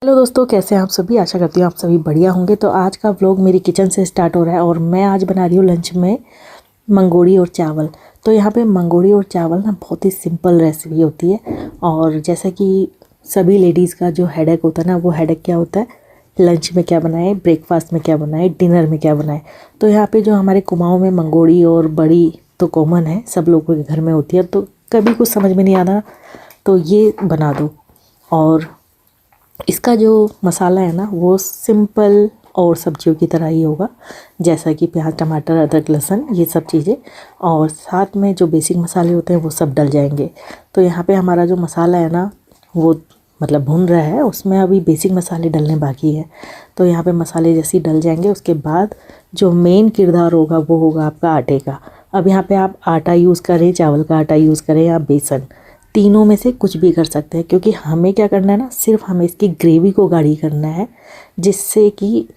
Hello दोस्तों, कैसे हैं आप सभी। आशा करती हूँ आप सभी बढ़िया होंगे। तो आज का व्लॉग मेरी किचन से स्टार्ट हो रहा है और मैं आज बना रही हूँ लंच में मंगोड़ी और चावल। तो यहाँ पे मंगोड़ी और चावल ना बहुत ही सिंपल रेसिपी होती है। और जैसा कि सभी लेडीज़ का जो हेडेक होता है ना, वो हेडेक क्या होता है, लंच में क्या बनाए, ब्रेकफास्ट में क्या बनाए, डिनर में क्या बनाए। तो यहाँ पे जो हमारे कुमाऊँ में मंगोड़ी और बड़ी तो कॉमन है, सब लोगों के घर में होती है। तो कभी कुछ समझ में नहीं आता तो ये बना दो। और इसका जो मसाला है ना, वो सिंपल और सब्जियों की तरह ही होगा, जैसा कि प्याज, टमाटर, अदरक, लहसुन, ये सब चीज़ें। और साथ में जो बेसिक मसाले होते हैं वो सब डल जाएंगे। तो यहाँ पे हमारा जो मसाला है ना, वो मतलब भुन रहा है, उसमें अभी बेसिक मसाले डलने बाकी है। तो यहाँ पे मसाले जैसे ही डल जाएंगे, उसके बाद जो मेन किरदार होगा वो होगा आपका आटे का। अब यहाँ पे आप आटा यूज़ करें, चावल का आटा यूज़ करें या बेसन, तीनों में से कुछ भी कर सकते हैं। क्योंकि हमें क्या करना है ना, सिर्फ हमें इसकी ग्रेवी को गाढ़ी करना है, जिससे कि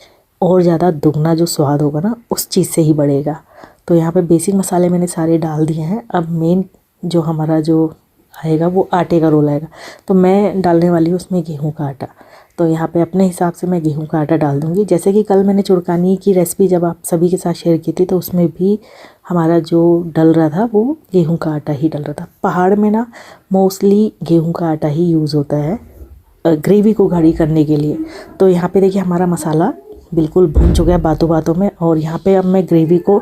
और ज़्यादा दुगना जो स्वाद होगा ना, उस चीज़ से ही बढ़ेगा। तो यहाँ पे बेसिक मसाले मैंने सारे डाल दिए हैं। अब मेन जो हमारा जो आएगा वो आटे का रोल आएगा। तो मैं डालने वाली हूँ उसमें गेहूं का आटा। तो यहाँ पे अपने हिसाब से मैं गेहूं का आटा डाल दूँगी। जैसे कि कल मैंने चुड़कानी की रेसिपी जब आप सभी के साथ शेयर की थी, तो उसमें भी हमारा जो डल रहा था वो गेहूं का आटा ही डल रहा था। पहाड़ में ना मोस्टली गेहूं का आटा ही यूज़ होता है ग्रेवी को गाढ़ी करने के लिए। तो यहाँ पे देखिए हमारा मसाला बिल्कुल भुन चुका है बातों बातों में। और यहाँ पे अब मैं ग्रेवी को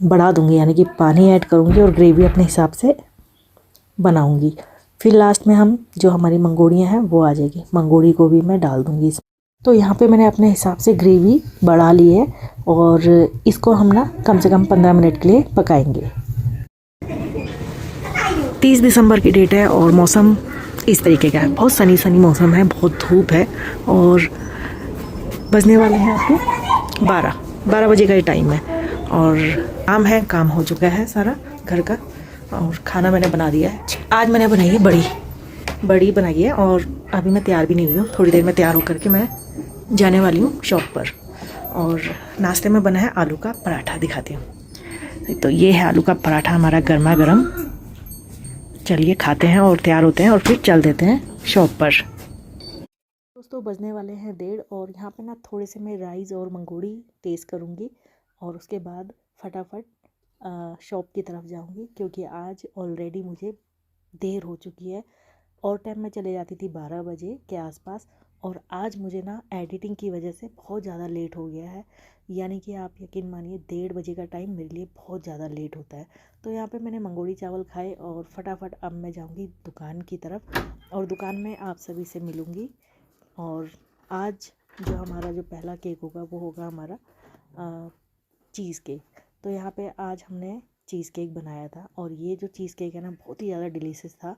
बढ़ा दूँगी, यानी कि पानी ऐड करूँगी और ग्रेवी अपने हिसाब से बनाऊँगी। फिर लास्ट में हम जो हमारी मंगोड़ियाँ हैं वो आ जाएगी, मंगोड़ी को भी मैं डाल दूँगी। तो यहाँ पे मैंने अपने हिसाब से ग्रेवी बढ़ा ली है और इसको हम ना कम से कम 15 मिनट के लिए पकाएंगे। 30 दिसंबर की डेट है और मौसम इस तरीके का है, बहुत सनी सनी मौसम है, बहुत धूप है। और बजने वाले हैं आपके 12 बजे का ही टाइम है। और काम हो चुका है सारा घर का। और खाना मैंने बना दिया है। आज मैंने बनाई है बड़ी बनाई है। और अभी मैं तैयार भी नहीं हुई हूँ, थोड़ी देर में तैयार होकर के मैं जाने वाली हूँ शॉप पर। और नाश्ते में बना है आलू का पराठा, दिखाती हूँ। तो ये है आलू का पराठा हमारा गर्मा गर्म। चलिए खाते हैं और तैयार होते हैं और फिर चल देते हैं शॉप पर। दोस्तों बजने वाले हैं 1:30 और यहाँ पे ना थोड़े से मैं राइस और मंगोड़ी टेस्ट करूँगी और उसके बाद फटाफट शॉप की तरफ जाऊँगी। क्योंकि आज ऑलरेडी मुझे देर हो चुकी है और टाइम में चले जाती थी 12 बजे के आसपास। और आज मुझे ना एडिटिंग की वजह से बहुत ज़्यादा लेट हो गया है। यानी कि आप यकीन मानिए 1:30 बजे का टाइम मेरे लिए बहुत ज़्यादा लेट होता है। तो यहाँ पे मैंने मंगोड़ी चावल खाए और फटाफट अब मैं जाऊँगी दुकान की तरफ और दुकान में आप सभी से मिलूँगी। और आज जो हमारा जो पहला केक होगा वो होगा हमारा चीज़ केक। तो यहाँ पे आज हमने चीज़ केक बनाया था और ये जो चीज़ केक है ना, बहुत ही ज़्यादा डिलीशियस था।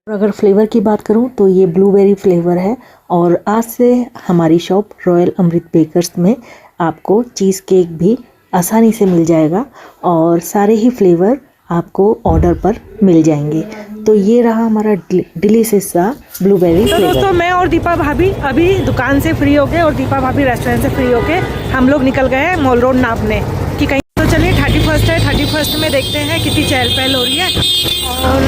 और अगर फ्लेवर की बात करूँ तो ये ब्लूबेरी फ्लेवर है। और आज से हमारी शॉप रॉयल अमृत बेकर्स में आपको चीज़ केक भी आसानी से मिल जाएगा और सारे ही फ्लेवर आपको ऑर्डर पर मिल जाएंगे। तो ये रहा हमारा डिलीशियस सा ब्लूबेरी फ्लेवर। दोस्तों मैं और दीपा भाभी अभी दुकान से फ्री होके और दीपा भाभी रेस्टोरेंट से फ्री होके हम लोग निकल गए हैं मॉल रोड नापने कि कहीं। तो चलिए 31 है, 31 में देखते हैं कितनी चहल पहल हो रही है। और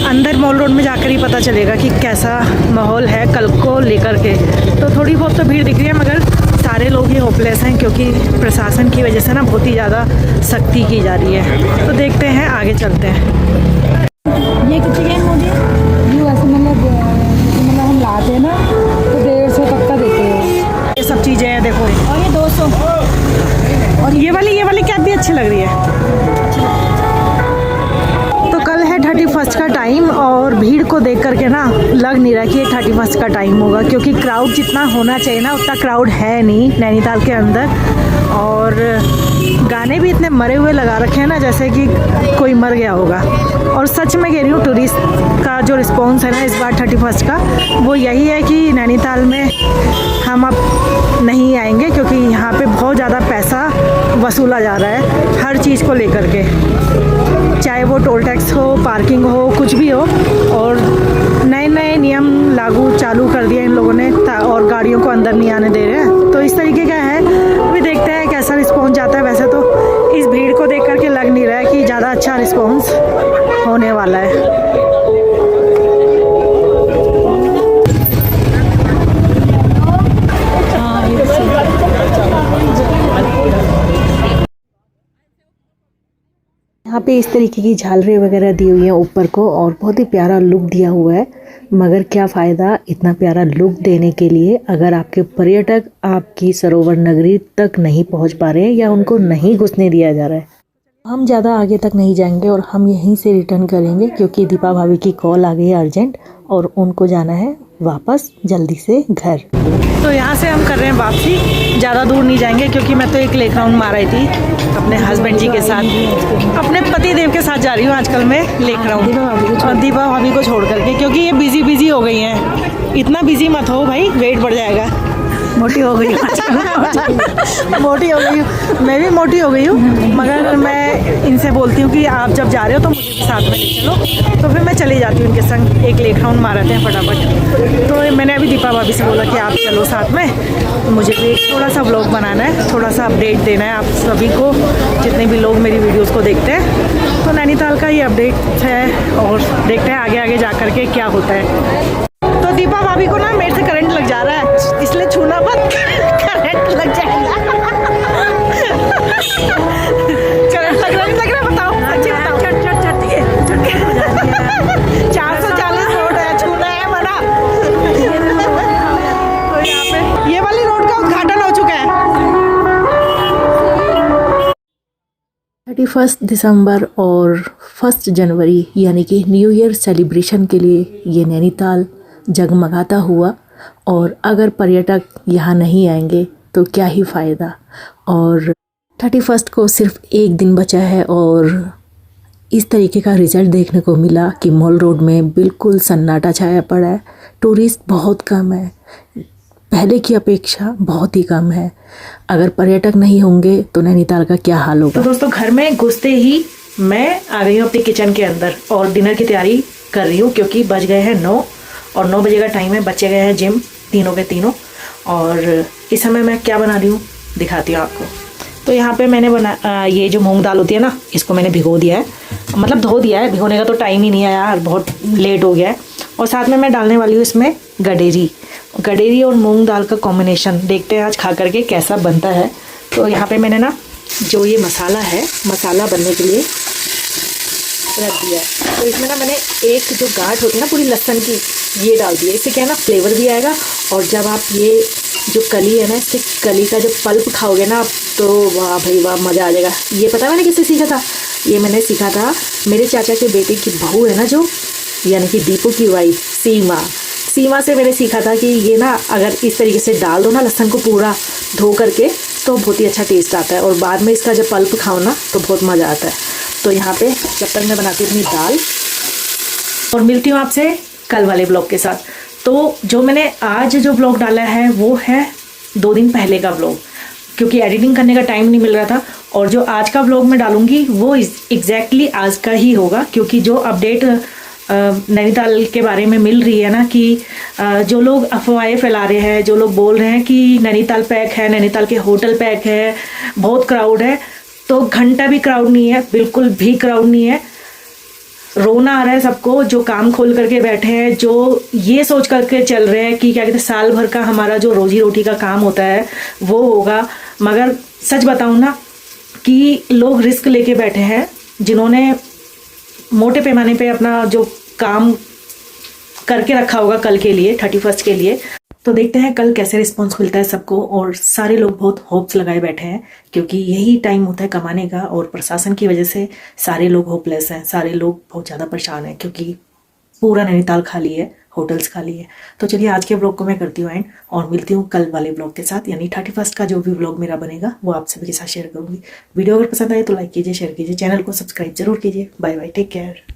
अंदर मॉल रोड में जाकर ही पता चलेगा कि कैसा माहौल है कल को लेकर के। तो थोड़ी बहुत तो भीड़ दिख रही है, मगर सारे लोग ही होपलेस हैं क्योंकि प्रशासन की वजह से ना बहुत ही ज़्यादा सख्ती की जा रही है। तो देखते हैं, आगे चलते हैं। ये कितने के मुझे यू ऐसे मतलब हम लाते हैं ना तो 150 तक का देते हैं। ये सब चीज़ें हैं देखो। और ये 200 और ये वाली कैप भी अच्छी लग रही है। तो कल है 31 का टाइम और भीड़ को देख करके ना लग नहीं रहा कि ये 31 का टाइम होगा। क्योंकि क्राउड जितना होना चाहिए ना उतना क्राउड है नहीं नैनीताल के अंदर। और गाने भी इतने मरे हुए लगा रखे हैं ना, जैसे कि कोई मर गया होगा। और सच में कह रही हूँ, टूरिस्ट का जो रिस्पॉन्स है ना इस बार 31 का, वो यही है कि नैनीताल में हम अब नहीं आएंगे क्योंकि यहाँ पे बहुत ज़्यादा पैसा वसूला जा रहा है हर चीज़ को लेकर के, चाहे वो टोल टैक्स हो, पार्किंग हो, कुछ भी हो। और नए नए नियम लागू चालू कर दिए इन लोगों ने और गाड़ियों को अंदर नहीं आने दे रहे हैं। तो इस तरीके का है, अभी देखते हैं कैसा रिस्पॉन्स जाता है। वैसे तो इस भीड़ को देख करके लग नहीं रहा है कि ज़्यादा अच्छा रिस्पॉन्स होने वाला है। पे इस तरीके की झालरें वगैरह दी हुई हैं ऊपर को और बहुत ही प्यारा लुक दिया हुआ है। मगर क्या फ़ायदा इतना प्यारा लुक देने के लिए अगर आपके पर्यटक आपकी सरोवर नगरी तक नहीं पहुंच पा रहे हैं या उनको नहीं घुसने दिया जा रहा है। हम ज़्यादा आगे तक नहीं जाएंगे और हम यहीं से रिटर्न करेंगे क्योंकि दीपा भाभी की कॉल आ गई है अर्जेंट और उनको जाना है वापस जल्दी से घर। तो यहाँ से हम कर रहे हैं वापसी, ज़्यादा दूर नहीं जाएंगे क्योंकि मैं तो एक लेक राउंड मार रही थी अपने हस्बैंड जी के साथ, अपने पति देव के साथ जा रही हूँ आजकल मैं लेक राउंड, और दीपा भाभी को छोड़ करके, क्योंकि ये बिजी हो गई हैं। इतना बिजी मत हो भाई, वेट बढ़ जाएगा। मोटी हो गई हूँ मोटी हो गई हूँ, मैं भी मोटी हो गई हूँ, मगर मैं इनसे बोलती हूँ कि आप जब जा रहे हो तो मुझे भी साथ में ले चलो, तो फिर मैं चली जाती हूँ इनके संग। एक लेक राउंड मारते हैं फटाफट। तो मैंने अभी दीपा भाभी से बोला कि आप चलो साथ में, मुझे भी एक थोड़ा सा व्लॉग बनाना है, थोड़ा सा अपडेट देना है आप सभी को, जितने भी लोग मेरी वीडियोज़ को देखते हैं। तो नैनीताल का ये अपडेट है और देखते हैं आगे आगे जा कर के क्या होता है। तो दीपा भाभी को ना मेरे से करंट लग जा रहा है, इसलिए छूना मत, करंट लग जाएगा। करंट लग रहा है, बताओ अच्छी बताओ। 440 रोड है, छूना है मना। तो यहाँ पे ये वाली रोड का उद्घाटन हो चुका है। 31 दिसंबर और 1 जनवरी यानी कि न्यू ईयर सेलिब्रेशन के लिए ये नैनीताल जगमगाता हुआ, और अगर पर्यटक यहाँ नहीं आएंगे तो क्या ही फ़ायदा। और 31 को सिर्फ एक दिन बचा है और इस तरीके का रिज़ल्ट देखने को मिला कि मॉल रोड में बिल्कुल सन्नाटा छाया पड़ा है। टूरिस्ट बहुत कम है, पहले की अपेक्षा बहुत ही कम है। अगर पर्यटक नहीं होंगे तो नैनीताल का क्या हाल होगा। तो दोस्तों घर में घुसते ही मैं आ गई हूँ अपने किचन के अंदर और डिनर की तैयारी कर रही हूँ, क्योंकि बज गए हैं 9 और 9 बजे का टाइम है। बच्चे गए हैं जिम, तीनों के तीनों। और इस समय मैं क्या बना रही हूँ दिखाती हूँ आपको। तो यहाँ पे मैंने ये जो मूंग दाल होती है ना, इसको मैंने भिगो दिया है, मतलब धो दिया है, भिगोने का तो टाइम ही नहीं है यार, बहुत लेट हो गया है। और साथ में मैं डालने वाली हूँ इसमें गडेरी और मूंग दाल का कॉम्बिनेशन। देखते हैं आज खा करके कैसा बनता है। तो यहाँ पे मैंने ना जो ये मसाला है, मसाला बनने के लिए रख दिया है। तो इसमें ना मैंने एक जो गांठ होती है ना पूरी लहसुन की, ये डाल दिया। इससे क्या है ना, फ्लेवर भी आएगा, और जब आप ये जो कली है ना, इससे कली का जो पल्प खाओगे ना आप, तो वाह भाई वाह, मज़ा आ जाएगा। ये पता है मैंने किससे सीखा था? ये मैंने सीखा था मेरे चाचा के बेटे की बहू है ना, जो यानी कि दीपू की वाइफ सीमा से मैंने सीखा था कि ये ना अगर इस तरीके से डाल दो ना लहसुन को पूरा धो करके, तो बहुत ही अच्छा टेस्ट आता है, और बाद में इसका जब पल्प खाओ ना तो बहुत मज़ा आता है। तो यहाँ पे जब तक मैं बनाती हूँ अपनी दाल, और मिलती हूँ आपसे कल वाले ब्लॉग के साथ। तो जो मैंने आज जो ब्लॉग डाला है वो है 2 दिन पहले का ब्लॉग, क्योंकि एडिटिंग करने का टाइम नहीं मिल रहा था। और जो आज का ब्लॉग मैं डालूंगी वो एग्जैक्टली आज का ही होगा, क्योंकि जो अपडेट नैनीताल के बारे में मिल रही है ना, कि जो लोग अफवाहें फैला रहे हैं, जो लोग बोल रहे हैं कि नैनीताल पैक है, नैनीताल के होटल पैक है, बहुत क्राउड है, तो घंटा भी क्राउड नहीं है, बिल्कुल भी क्राउड नहीं है। रोना आ रहा है सबको जो काम खोल करके बैठे हैं, जो ये सोच करके चल रहे हैं कि क्या कहते हैं, साल भर का हमारा जो रोजी रोटी का काम होता है वो होगा। मगर सच बताऊं ना कि लोग रिस्क लेके बैठे हैं, जिन्होंने मोटे पैमाने पे अपना जो काम करके रखा होगा कल के लिए, 31 के लिए। तो देखते हैं कल कैसे रिस्पॉन्स मिलता है सबको। और सारे लोग बहुत होप्स लगाए बैठे हैं, क्योंकि यही टाइम होता है कमाने का, और प्रशासन की वजह से सारे लोग होपलेस हैं, सारे लोग बहुत ज़्यादा परेशान हैं, क्योंकि पूरा नैनीताल खाली है, होटल्स खाली है। तो चलिए आज के ब्लॉग को मैं करती हूँ एंड, और मिलती हूँ कल वाले ब्लॉग के साथ, यानी 31 का जो भी ब्लॉग मेरा बनेगा वो आप सभी के साथ शेयर करूँगी। वीडियो अगर पसंद आए तो लाइक कीजिए, शेयर कीजिए, चैनल को सब्सक्राइब जरूर कीजिए। Bye bye, take care.